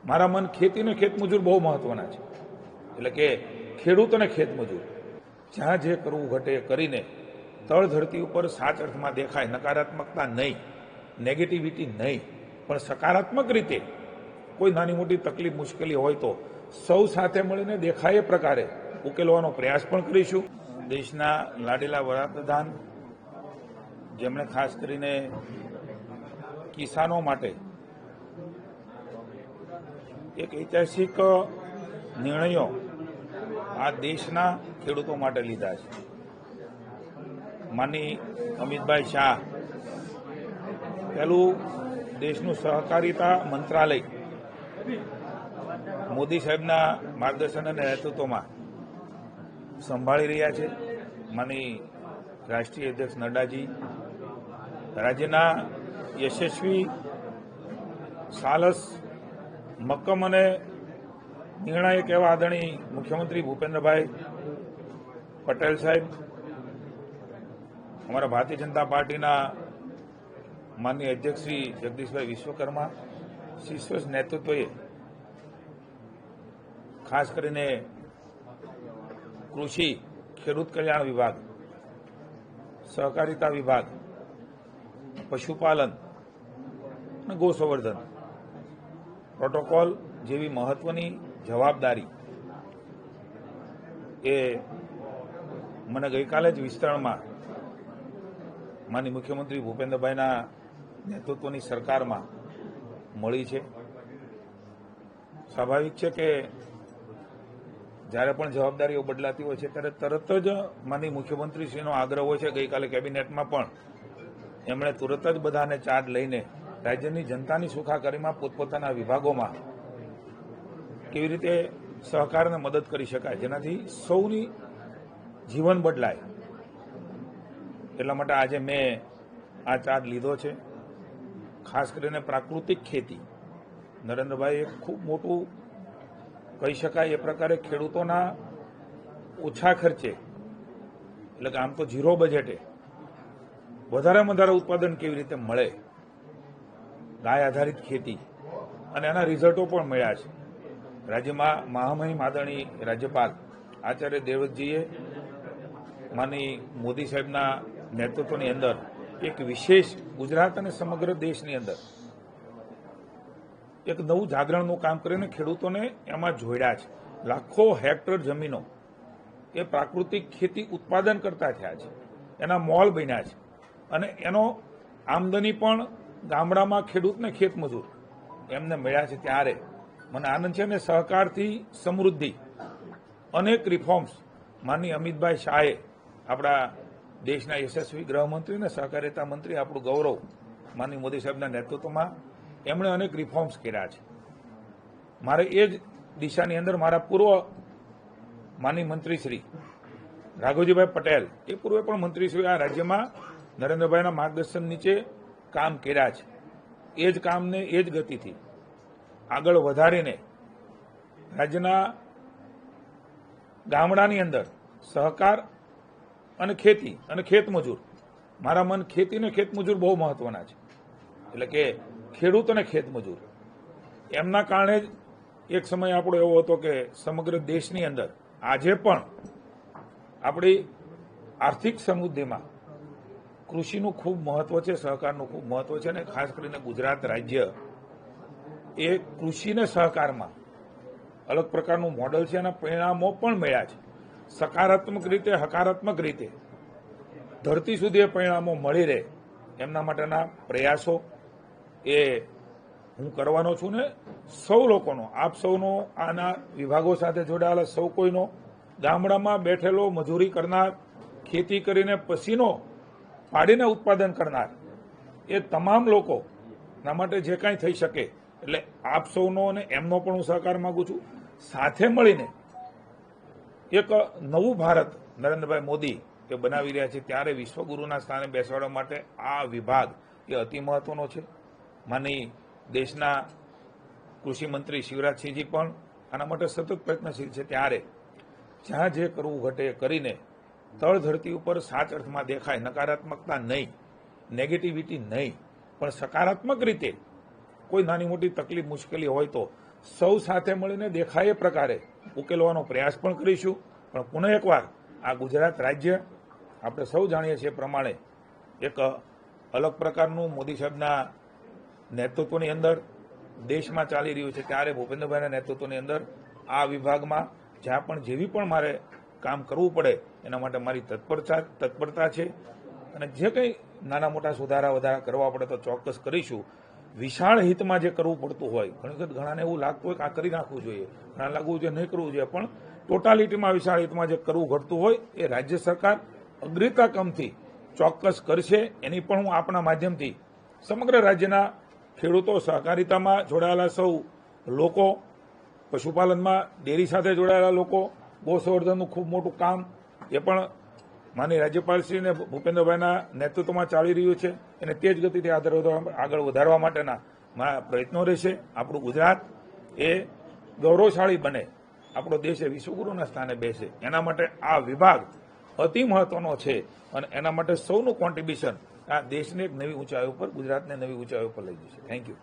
મારા મન ખેતી અને ખેતમજૂર બહુ મહત્વના છે. એટલે કે ખેડૂત અને ખેતમજૂર જ્યાં જે કરવું ઘટે કરીને તળ ધરતી ઉપર સાચ અર્થમાં દેખાય, નકારાત્મકતા નહીં, નેગેટિવિટી નહીં, પણ સકારાત્મક રીતે કોઈ નાની મોટી તકલીફ મુશ્કેલી હોય તો સૌ સાથે મળીને દેખાય એ પ્રકારે ઉકેલવાનો પ્રયાસ પણ કરીશું. દેશના લાડીલા વડાપ્રધાન જેમણે ખાસ કરીને કિસાનો માટે એક ઐતિહાસિક નિર્ણયો આ દેશના ખેડૂતો માટે લીધા છે. માનની અમિતભાઈ શાહ પહેલું દેશનું સહકારિતા મંત્રાલય મોદી સાહેબના માર્ગદર્શન અને નેતૃત્વમાં સંભાળી રહ્યા છે. માનની રાષ્ટ્રીય અધ્યક્ષ નડ્ડાજી, રાજ્યના યશસ્વી, સાલસ, મક્કમ અને નિર્ણાયક એવા આદરણીય મુખ્યમંત્રી ભૂપેન્દ્રભાઈ પટેલ સાહેબ, અમારા ભારતીય જનતા પાર્ટીના માનનીય અધ્યક્ષ શ્રી જગદીશભાઈ વિશ્વકર્મા, શીર્ષ નેતૃત્વએ ખાસ કરીને કૃષિ, ખેડૂત કલ્યાણ વિભાગ, સહકારિતા વિભાગ, પશુપાલન અને ગૌસંવર્ધન પ્રોટોકોલ જેવી મહત્વની જવાબદારી એ મને ગઈકાલે જ વિસ્તરણમાં માનનીય મુખ્યમંત્રી ભૂપેન્દ્રભાઈના નેતૃત્વની સરકારમાં મળી છે. સ્વાભાવિક છે કે જ્યારે પણ જવાબદારીઓ બદલાતી હોય છે ત્યારે તરત જ માનનીય મુખ્યમંત્રીશ્રીનો આગ્રહ હોય છે. ગઈકાલે કેબિનેટમાં પણ એમણે તુરત જ બધાને ચાર્જ લઈને રાજ્યની જનતાની સુખાકારીમાં પોતપોતાના વિભાગોમાં કેવી રીતે સહકારને મદદ કરી શકાય જેનાથી સૌની જીવન બદલાય, એટલા માટે આજે મેં આ ચાર્જ લીધો છે. ખાસ કરીને પ્રાકૃતિક ખેતી, નરેન્દ્રભાઈ એક ખૂબ મોટું કહી શકાય એ પ્રકારે ખેડૂતોના ઓછા ખર્ચે, એટલે કે આમ તો ઝીરો બજેટે વધારેમાં વધારે ઉત્પાદન કેવી રીતે મળે, ગાય આધારિત ખેતી, અને એના રિઝલ્ટો પણ મળ્યા છે. રાજ્યમાં મહામહિમ આદરણીય રાજ્યપાલ આચાર્ય દેવવ્રતજીએ માનની મોદી સાહેબના નેતૃત્વની અંદર એક વિશેષ ગુજરાત અને સમગ્ર દેશની અંદર એક નવું જાગરણનું કામ કરીને ખેડૂતોને એમાં જોડ્યા છે. લાખો હેક્ટર જમીનો એ પ્રાકૃતિક ખેતી ઉત્પાદન કરતા થયા છે, એના મોલ બન્યા છે, અને એનો આમદની પણ ગામડામાં ખેડૂતને ખેતમજૂર એમને મળ્યા છે. ત્યારે મને આનંદ છે ને સહકારથી સમૃદ્ધિ અનેક રિફોર્મ્સ માનનીય અમિતભાઈ શાહે, આપણા દેશના યશસ્વી ગૃહમંત્રી અને સહકારિતા મંત્રી, આપણું ગૌરવ, માનનીય મોદી સાહેબના નેતૃત્વમાં એમણે અનેક રિફોર્મ્સ કર્યા છે. મારે એ જ દિશાની અંદર મારા પૂર્વ માનનીય મંત્રીશ્રી રાઘવજીભાઈ પટેલ, એ પૂર્વે પણ મંત્રીશ્રી આ રાજ્યમાં નરેન્દ્રભાઈના માર્ગદર્શન નીચે કામ કર્યા છે. એ જ કામને એ જ ગતિથી આગળ વધારીને રાજ્યના ગામડાની અંદર સહકાર અને ખેતી અને ખેતમજૂર, મારા મન ખેતી અને ખેતમજૂર બહુ મહત્વના છે. એટલે કે ખેડૂત અને ખેતમજૂર એમના કારણે જ એક સમય આપણો એવો હતો કે સમગ્ર દેશની અંદર આજે પણ આપણી આર્થિક સમૃદ્ધિમાં કૃષિનું ખૂબ મહત્વ છે, સહકારનું ખૂબ મહત્વ છે. અને ખાસ કરીને ગુજરાત રાજ્ય એ કૃષિને સહકારમાં અલગ પ્રકારનું મોડલ છે. એના પરિણામો પણ મળ્યા છે. સકારાત્મક રીતે, હકારાત્મક રીતે ધરતી સુધી એ પરિણામો મળી રહે એમના માટેના પ્રયાસો એ હું કરવાનો છું. ને સૌ લોકોનો, આપ સૌનો, આના વિભાગો સાથે જોડાયેલા સૌ કોઈનો, ગામડામાં બેઠેલો મજૂરી કરનાર, ખેતી કરીને પસીનો પાડીને ઉત્પાદન કરનાર એ તમામ લોકોના માટે જે કાંઈ થઈ શકે, એટલે આપ સૌનો અને એમનો પણ હું સહકાર માંગુ છું. સાથે મળીને એક નવું ભારત નરેન્દ્રભાઈ મોદી એ બનાવી રહ્યા છે. ત્યારે વિશ્વગુરુના સ્થાને બેસાડવા માટે આ વિભાગ એ અતિ મહત્વનો છે. માની દેશના કૃષિ મંત્રી શિવરાજસિંહજી પણ આના માટે સતત પ્રયત્નશીલ છે. ત્યારે જ્યાં જે કરવું ઘટે કરીને તળ ધરતી ઉપર સાચ અર્થમાં દેખાય, નકારાત્મકતા નહીં, નેગેટિવિટી નહીં, પણ સકારાત્મક રીતે કોઈ નાની મોટી તકલીફ મુશ્કેલી હોય તો સૌ સાથે મળીને દેખાય એ પ્રકારે ઉકેલવાનો પ્રયાસ પણ કરીશું. પણ પુનઃ એકવાર આ ગુજરાત રાજ્ય આપણે સૌ જાણીએ છીએ પ્રમાણે એક અલગ પ્રકારનું મોદી સાહેબના નેતૃત્વની અંદર દેશમાં ચાલી રહ્યું છે. ત્યારે ભૂપેન્દ્રભાઈના નેતૃત્વની અંદર આ વિભાગમાં જ્યાં પણ જેવી પણ મારે કામ કરવું પડે એના માટે મારી તત્પરતા છે. અને જે કંઈ નાના મોટા સુધારા વધારા કરવા પડે તો ચોક્કસ કરીશું. વિશાળ હિતમાં જે કરવું પડતું હોય, ઘણી વખત ઘણાને એવું લાગતું હોય કે આ કરી નાખવું જોઈએ, ઘણા લાગવું જોઈએ નહીં કરવું જોઈએ, પણ ટોટાલિટીમાં વિશાળ હિતમાં જે કરવું ઘટતું હોય એ રાજ્ય સરકાર અગ્રતાક્રમથી ચોક્કસ કરશે. એની પણ હું આપણા માધ્યમથી સમગ્ર રાજ્યના ખેડૂતો, સહકારિતામાં જોડાયેલા સૌ લોકો, પશુપાલનમાં ડેરી સાથે જોડાયેલા લોકો, ગૌ સંવર્ધનનું ખૂબ મોટું કામ એ પણ માનનીય રાજ્યપાલશ્રીને ભૂપેન્દ્રભાઈના નેતૃત્વમાં ચાલી રહ્યું છે. અને તે જ ગતિથી આગળ વધારવા માટેના મારા પ્રયત્નો રહેશે. આપણું ગુજરાત એ ગૌરવશાળી બને, આપણો દેશ એ વિશ્વગુરુના સ્થાને બેસે, એના માટે આ વિભાગ અતિ મહત્વનો છે. અને એના માટે સૌનું કોન્ટ્રીબ્યુશન આ દેશને એક નવી ઊંચાઈ ઉપર, ગુજરાતને નવી ઊંચાઈ ઉપર લઈ જશે. Thank you.